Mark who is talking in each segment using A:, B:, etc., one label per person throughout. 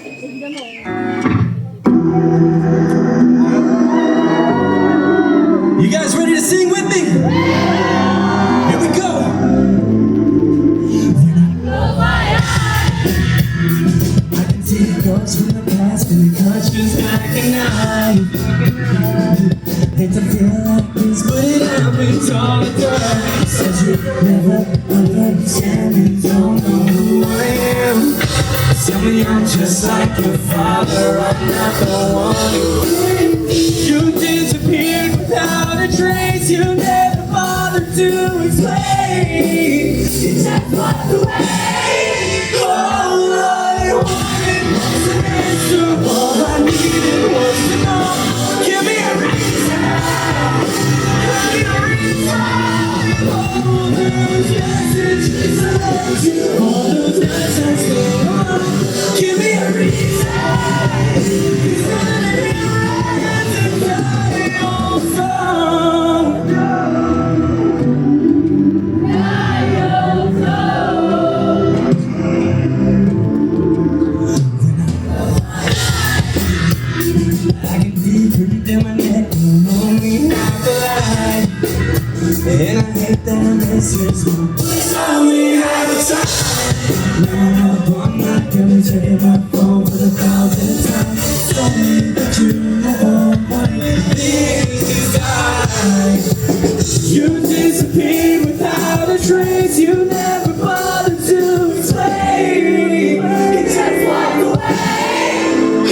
A: You guys ready to sing with me? Here we go. I can see the ghosts from the past and it cuts just like a knife. Hate to feel like this, but it happens all the time. Says you never understand and don't know who I am. Tell me I'm just like your father, I'm not the one who you disappeared without a trace, you never bothered to explain. You just walked away. All I wanted was an answer, all I needed was to know. Give me a reason, give me a reason. All those messages I left you, all those nights I stayed on. Give me a reason, 'cause I need to die your song. Die your song. I can be pretty damn my neck, you know me not to lie. And I hate that I miss this one. Tell me how to try. No, I'm not gonna take my phone for the 1,000th time. Tell me that you never wanted this to die. You disappeared without a trace, you never bothered to explain. You just walked away.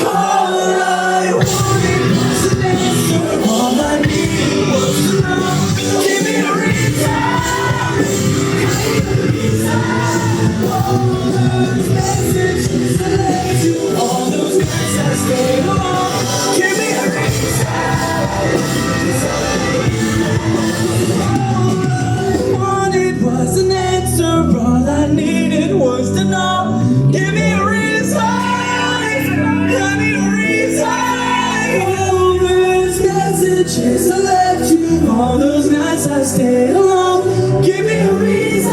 A: All I wanted was an answer, all I needed was to know. Give me a reason, give me a reason. All those messages I left you, all those nights I stayed on. Give me a reason, 'cause all I wanted was an answer, all I needed was to know. Give me a reason, give me a reason. All those messages I left you, all those nights I stayed alone. Give me a reason,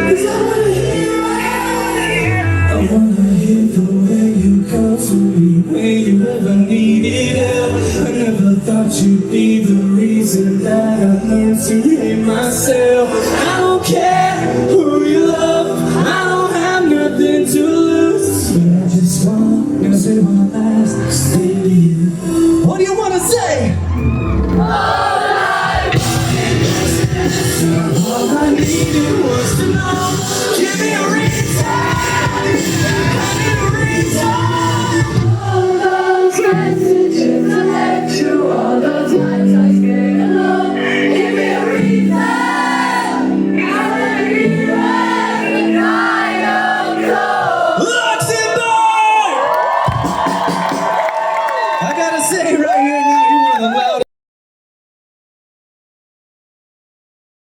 A: 'cause I wanna hear, I wanna hear the way you come to me when you ever needed help. I never thought you'd be the reason that I learned to hate myself. I don't care who you love, I don't have nothing to lose. But I just wanna say my last stay to you. What do you wanna say? All I wanted was an answer, all I needed was to know. Give me a reason.